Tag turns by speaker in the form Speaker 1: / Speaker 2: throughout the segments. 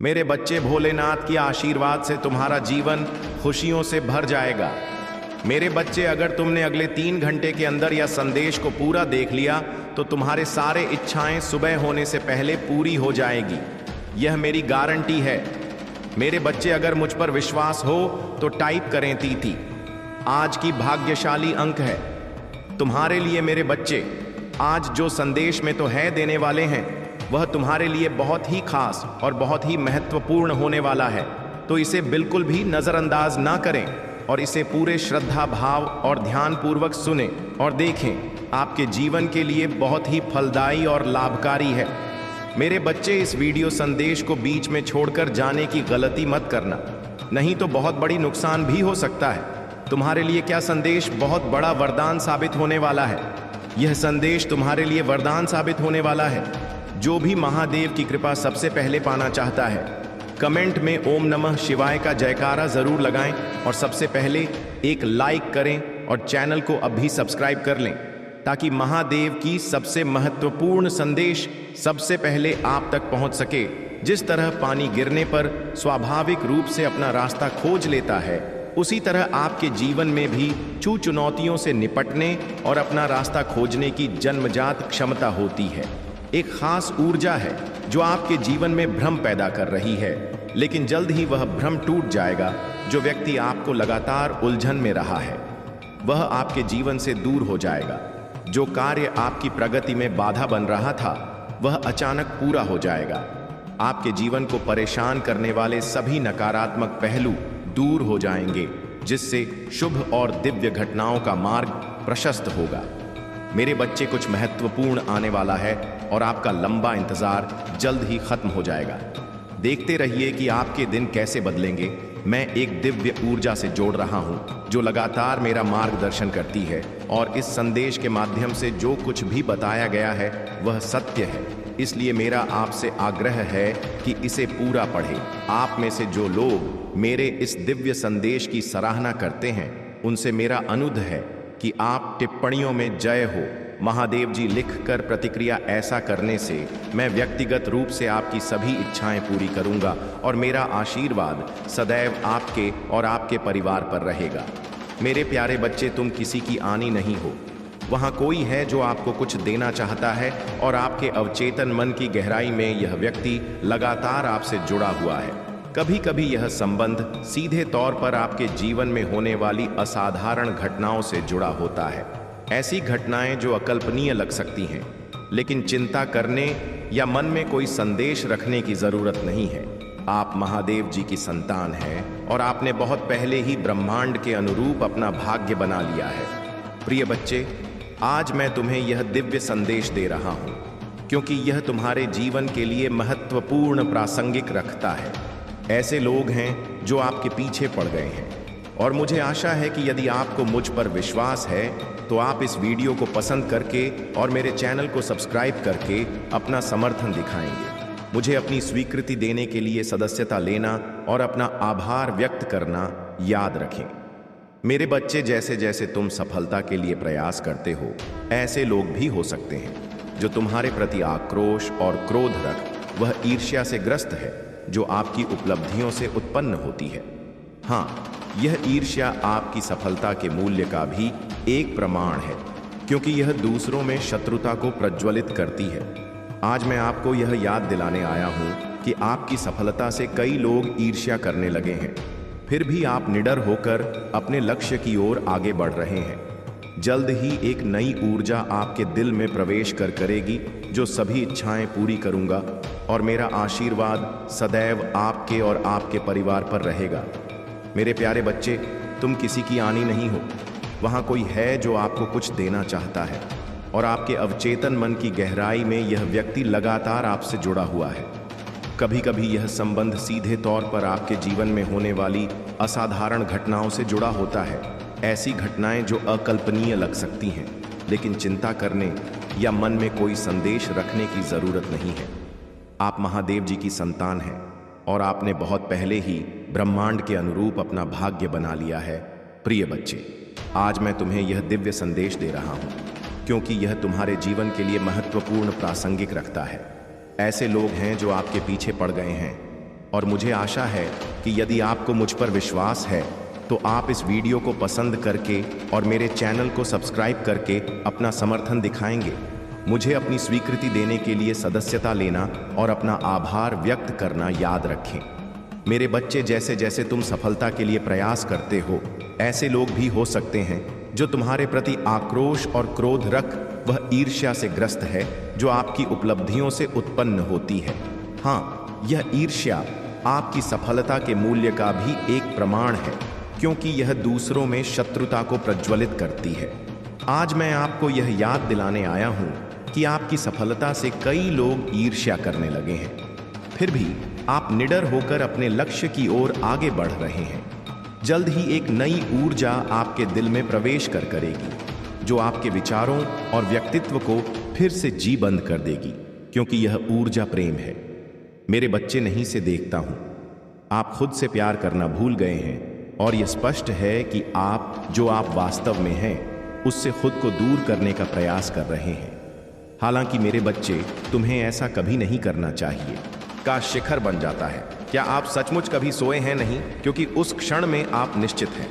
Speaker 1: मेरे बच्चे, भोलेनाथ की आशीर्वाद से तुम्हारा जीवन खुशियों से भर जाएगा। मेरे बच्चे, अगर तुमने अगले 3 घंटे के अंदर यह संदेश को पूरा देख लिया तो तुम्हारे सारे इच्छाएं सुबह होने से पहले पूरी हो जाएगी। यह मेरी गारंटी है। मेरे बच्चे, अगर मुझ पर विश्वास हो तो टाइप करें तीती। आज की भाग्यशाली अंक है तुम्हारे लिए। मेरे बच्चे, आज जो संदेश में तो है देने वाले हैं वह तुम्हारे लिए बहुत ही खास और बहुत ही महत्वपूर्ण होने वाला है, तो इसे बिल्कुल भी नज़रअंदाज ना करें और इसे पूरे श्रद्धा भाव और ध्यान पूर्वक सुने और देखें। आपके जीवन के लिए बहुत ही फलदायी और लाभकारी है। मेरे बच्चे, इस वीडियो संदेश को बीच में छोड़कर जाने की गलती मत करना, नहीं तो बहुत बड़ी नुकसान भी हो सकता है। तुम्हारे लिए क्या संदेश बहुत बड़ा वरदान साबित होने वाला है। यह संदेश तुम्हारे लिए वरदान साबित होने वाला है। जो भी महादेव की कृपा सबसे पहले पाना चाहता है, कमेंट में ओम नमः शिवाय का जयकारा जरूर लगाएं और सबसे पहले एक लाइक करें और चैनल को अभी सब्सक्राइब कर लें, ताकि महादेव की सबसे महत्वपूर्ण संदेश सबसे पहले आप तक पहुंच सके। जिस तरह पानी गिरने पर स्वाभाविक रूप से अपना रास्ता खोज लेता है, उसी तरह आपके जीवन में भी चुनौतियों से निपटने और अपना रास्ता खोजने की जन्मजात क्षमता होती है। एक खास ऊर्जा है जो आपके जीवन में भ्रम पैदा कर रही है, लेकिन जल्द ही वह भ्रम टूट जाएगा। जो व्यक्ति आपको लगातार उलझन में रहा है वह आपके जीवन से दूर हो जाएगा। जो कार्य आपकी प्रगति में बाधा बन रहा था वह अचानक पूरा हो जाएगा। आपके जीवन को परेशान करने वाले सभी नकारात्मक पहलू दूर हो जाएंगे, जिससे शुभ और दिव्य घटनाओं का मार्ग प्रशस्त होगा। मेरे बच्चे, कुछ महत्वपूर्ण आने वाला है और आपका लंबा इंतजार जल्द ही खत्म हो जाएगा। देखते रहिए कि आपके दिन कैसे बदलेंगे। मैं एक दिव्य ऊर्जा से जोड़ रहा हूं जो लगातार मेरा मार्गदर्शन करती है, और इस संदेश के माध्यम से जो कुछ भी बताया गया है वह सत्य है। इसलिए मेरा आपसे आग्रह है कि इसे पूरा पढ़ें। आप में से जो लोग मेरे इस दिव्य संदेश की सराहना करते हैं, उनसे मेरा अनुरोध है कि आप टिप्पणियों में जय हो महादेव जी लिखकर प्रतिक्रिया। ऐसा करने से मैं व्यक्तिगत रूप से आपकी सभी इच्छाएं पूरी करूंगा और मेरा आशीर्वाद सदैव आपके और आपके परिवार पर रहेगा। मेरे प्यारे बच्चे, तुम किसी की आनी नहीं हो। वहाँ कोई है जो आपको कुछ देना चाहता है, और आपके अवचेतन मन की गहराई में यह व्यक्ति लगातार आपसे जुड़ा हुआ है। कभी कभी यह संबंध सीधे तौर पर आपके जीवन में होने वाली असाधारण घटनाओं से जुड़ा होता है। ऐसी घटनाएं जो अकल्पनीय लग सकती हैं, लेकिन चिंता करने या मन में कोई संदेश रखने की जरूरत नहीं है। आप महादेव जी की संतान हैं और आपने बहुत पहले ही ब्रह्मांड के अनुरूप अपना भाग्य बना लिया है। प्रिय बच्चे, आज मैं तुम्हें यह दिव्य संदेश दे रहा हूं क्योंकि यह तुम्हारे जीवन के लिए महत्वपूर्ण प्रासंगिक रखता है। ऐसे लोग हैं जो आपके पीछे पड़ गए हैं, और मुझे आशा है कि यदि आपको मुझ पर विश्वास है तो आप इस वीडियो को पसंद करके और मेरे चैनल को सब्सक्राइब करके अपना समर्थन दिखाएंगे। मुझे अपनी स्वीकृति देने के लिए सदस्यता लेना और अपना आभार व्यक्त करना याद रखें। मेरे बच्चे, जैसे जैसे तुम सफलता के लिए प्रयास करते हो, ऐसे लोग भी हो सकते हैं जो तुम्हारे प्रति आक्रोश और क्रोध रख वह ईर्ष्या से ग्रस्त है जो आपकी उपलब्धियों से उत्पन्न होती है। हाँ, यह ईर्ष्या आपकी सफलता के मूल्य का भी एक प्रमाण है, क्योंकि यह दूसरों में शत्रुता को प्रज्वलित करती है। आज मैं आपको यह याद दिलाने आया हूं कि आपकी सफलता से कई लोग ईर्ष्या करने लगे हैं, फिर भी आप निडर होकर अपने लक्ष्य की ओर आगे बढ़ रहे हैं। जल्द ही एक नई ऊर्जा आपके दिल में प्रवेश करेगी जो सभी इच्छाएं पूरी करूंगा, और मेरा आशीर्वाद सदैव आपके और आपके परिवार पर रहेगा। मेरे प्यारे बच्चे, तुम किसी की आनी नहीं हो। वहाँ कोई है जो आपको कुछ देना चाहता है, और आपके अवचेतन मन की गहराई में यह व्यक्ति लगातार आपसे जुड़ा हुआ है। कभी कभी यह संबंध सीधे तौर पर आपके जीवन में होने वाली असाधारण घटनाओं से जुड़ा होता है। ऐसी घटनाएं जो अकल्पनीय लग सकती हैं, लेकिन चिंता करने या मन में कोई संदेश रखने की जरूरत नहीं है। आप महादेव जी की संतान हैं और आपने बहुत पहले ही ब्रह्मांड के अनुरूप अपना भाग्य बना लिया है। प्रिय बच्चे, आज मैं तुम्हें यह दिव्य संदेश दे रहा हूं क्योंकि यह तुम्हारे जीवन के लिए महत्वपूर्ण प्रासंगिक रखता है। ऐसे लोग हैं जो आपके पीछे पड़ गए हैं, और मुझे आशा है कि यदि आपको मुझ पर विश्वास है तो आप इस वीडियो को पसंद करके और मेरे चैनल को सब्सक्राइब करके अपना समर्थन दिखाएंगे। मुझे अपनी स्वीकृति देने के लिए सदस्यता लेना और अपना आभार व्यक्त करना याद रखें। मेरे बच्चे, जैसे जैसे तुम सफलता के लिए प्रयास करते हो, ऐसे लोग भी हो सकते हैं जो तुम्हारे प्रति आक्रोश और क्रोध रख वह ईर्ष्या से ग्रस्त है जो आपकी उपलब्धियों से उत्पन्न होती है। हाँ, यह ईर्ष्या आपकी सफलता के मूल्य का भी एक प्रमाण है, क्योंकि यह दूसरों में शत्रुता को प्रज्वलित करती है। आज मैं आपको यह याद दिलाने आया हूं कि आपकी सफलता से कई लोग ईर्ष्या करने लगे हैं, फिर भी आप निडर होकर अपने लक्ष्य की ओर आगे बढ़ रहे हैं। जल्द ही एक नई ऊर्जा आपके दिल में प्रवेश करेगी, जो आपके विचारों और व्यक्तित्व को फिर से जीवंत कर देगी, क्योंकि यह ऊर्जा प्रेम है। मेरे बच्चे, नहीं से देखता हूं आप खुद से प्यार करना भूल गए हैं और यह स्पष्ट है कि आप वास्तव में हैं उससे खुद को दूर करने का प्रयास कर रहे हैं। हालांकि मेरे बच्चे, तुम्हें ऐसा कभी नहीं करना चाहिए। का शिखर बन जाता है। क्या आप सचमुच कभी सोए हैं? नहीं, क्योंकि उस क्षण में आप निश्चित हैं।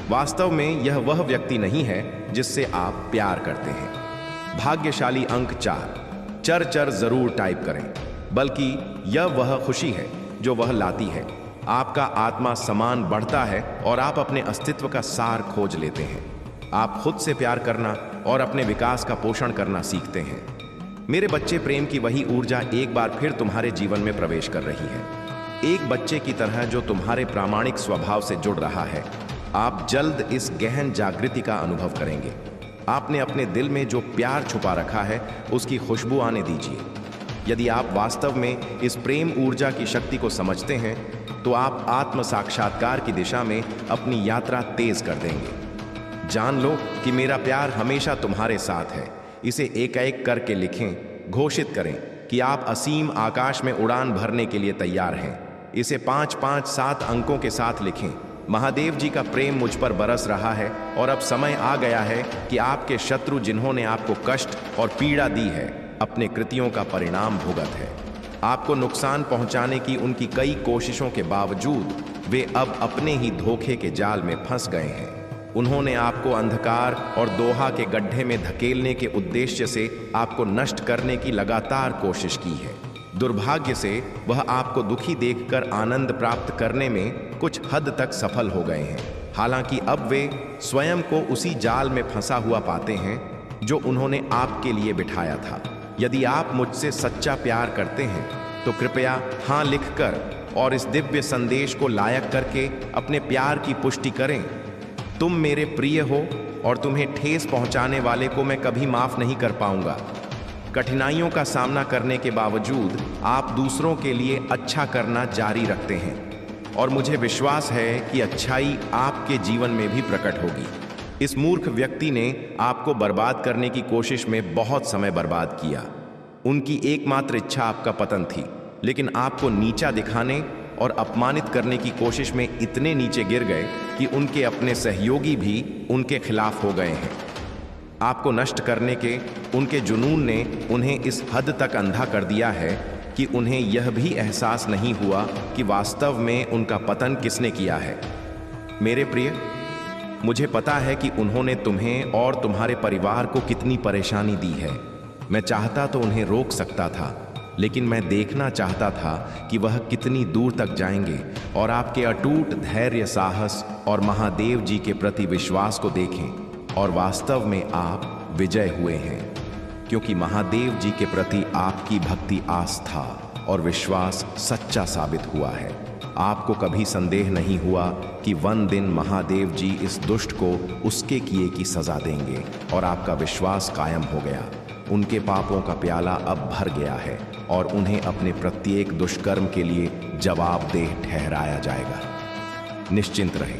Speaker 1: वास्तव में यह वह व्यक्ति नहीं है जिससे आप प्यार करते हैं। भाग्यशाली अंक 4 चर जरूर टाइप करें, बल्कि यह वह खुशी है जो वह लाती है। आपका आत्मा समान बढ़ता है और आप अपने अस्तित्व का सार खोज लेते हैं। आप खुद से प्यार करना और अपने विकास का पोषण करना सीखते हैं। मेरे बच्चे, प्रेम की वही ऊर्जा एक बार फिर तुम्हारे जीवन में प्रवेश कर रही है। एक बच्चे की तरह जो तुम्हारे प्रामाणिक स्वभाव से जुड़ रहा है। आप जल्द इस गहन जागृति का अनुभव करेंगे। आपने अपने दिल में जो प्यार छुपा रखा है उसकी खुशबू आने दीजिए। यदि आप वास्तव में इस प्रेम ऊर्जा की शक्ति को समझते हैं तो आप आत्म साक्षात्कार की दिशा में अपनी यात्रा तेज कर देंगे। जान लो कि मेरा प्यार हमेशा तुम्हारे साथ है। इसे एक एक करके लिखें, घोषित करें कि आप असीम आकाश में उड़ान भरने के लिए तैयार हैं। इसे 5-5-7 अंकों के साथ लिखें। महादेव जी का प्रेम मुझ पर बरस रहा है और अब समय आ गया है कि आपके शत्रु, जिन्होंने आपको कष्ट और पीड़ा दी है, अपने कृतियों का परिणाम भुगत है। आपको नुकसान पहुंचाने की उनकी कई कोशिशों के बावजूद वे अब अपने ही धोखे के जाल में फंस गए हैं। उन्होंने आपको अंधकार और दोहा के गड्ढे में धकेलने के उद्देश्य से आपको नष्ट करने की लगातार कोशिश की है। दुर्भाग्य से वह आपको दुखी देखकर आनंद प्राप्त करने में कुछ हद तक सफल हो गए हैं। हालांकि अब वे स्वयं को उसी जाल में फंसा हुआ पाते हैं जो उन्होंने आपके लिए बिठाया था। यदि आप मुझसे सच्चा प्यार करते हैं तो कृपया हाँ लिखकर और इस दिव्य संदेश को लायक करके अपने प्यार की पुष्टि करें। तुम मेरे प्रिय हो और तुम्हें ठेस पहुंचाने वाले को मैं कभी माफ नहीं कर पाऊंगा। कठिनाइयों का सामना करने के बावजूद आप दूसरों के लिए अच्छा करना जारी रखते हैं और मुझे विश्वास है कि अच्छाई आपके जीवन में भी प्रकट होगी। इस मूर्ख व्यक्ति ने आपको बर्बाद करने की कोशिश में बहुत समय बर्बाद किया। उनकी एकमात्र इच्छा आपका पतन थी, लेकिन आपको नीचा दिखाने और अपमानित करने की कोशिश में इतने नीचे गिर गए कि उनके अपने सहयोगी भी उनके खिलाफ हो गए हैं। आपको नष्ट करने के उनके जुनून ने उन्हें इस हद तक अंधा कर दिया है कि उन्हें यह भी एहसास नहीं हुआ कि वास्तव में उनका पतन किसने किया है। मेरे प्रिय, मुझे पता है कि उन्होंने तुम्हें और तुम्हारे परिवार को कितनी परेशानी दी है। मैं चाहता तो उन्हें रोक सकता था, लेकिन मैं देखना चाहता था कि वह कितनी दूर तक जाएंगे और आपके अटूट धैर्य, साहस और महादेव जी के प्रति विश्वास को देखें। और वास्तव में आप विजय हुए हैं, क्योंकि महादेव जी के प्रति आपकी भक्ति, आस्था और विश्वास सच्चा साबित हुआ है। आपको कभी संदेह नहीं हुआ कि वन दिन महादेव जी इस दुष्ट को उसके किए की सजा देंगे और आपका विश्वास कायम हो गया। उनके पापों का प्याला अब भर गया है और उन्हें अपने प्रत्येक दुष्कर्म के लिए जवाबदेह ठहराया जाएगा। निश्चिंत रहे,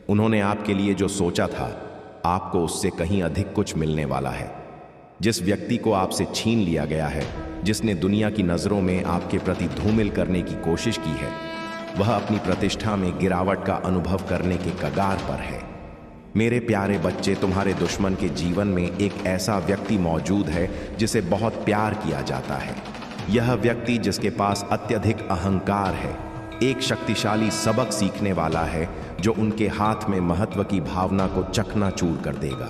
Speaker 1: उन्होंने आपके लिए जो सोचा था, आपको उससे कहीं अधिक कुछ मिलने वाला है। जिस व्यक्ति को आपसे छीन लिया गया है, जिसने दुनिया की नजरों में आपके प्रति धूमिल करने की कोशिश की है, वह अपनी प्रतिष्ठा में गिरावट का अनुभव करने के कगार पर है। मेरे प्यारे बच्चे, तुम्हारे दुश्मन के जीवन में एक ऐसा व्यक्ति मौजूद है जिसे बहुत प्यार किया जाता है। यह व्यक्ति जिसके पास अत्यधिक अहंकार है, एक शक्तिशाली सबक सीखने वाला है जो उनके हाथ में महत्व की भावना को चकनाचूर कर देगा।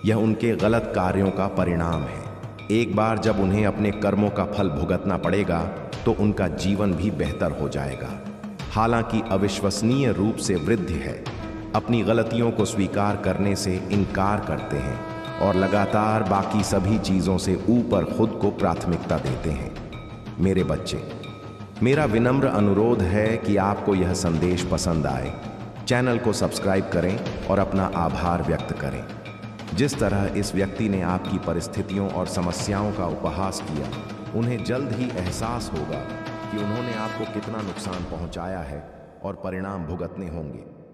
Speaker 1: यह उनके गलत कार्यों का परिणाम है। एक बार जब उन्हें अपने कर्मों का फल भुगतना पड़ेगा तो उनका जीवन भी बेहतर हो जाएगा। हालांकि अविश्वसनीय रूप से वृद्ध है, अपनी गलतियों को स्वीकार करने से इनकार करते हैं और लगातार बाकी सभी चीज़ों से ऊपर खुद को प्राथमिकता देते हैं। मेरे बच्चे, मेरा विनम्र अनुरोध है कि आपको यह संदेश पसंद आए। चैनल को सब्सक्राइब करें और अपना आभार व्यक्त करें। जिस तरह इस व्यक्ति ने आपकी परिस्थितियों और समस्याओं का उपहास किया, उन्हें जल्द ही एहसास होगा कि उन्होंने आपको कितना नुकसान पहुंचाया है और परिणाम भुगतने होंगे।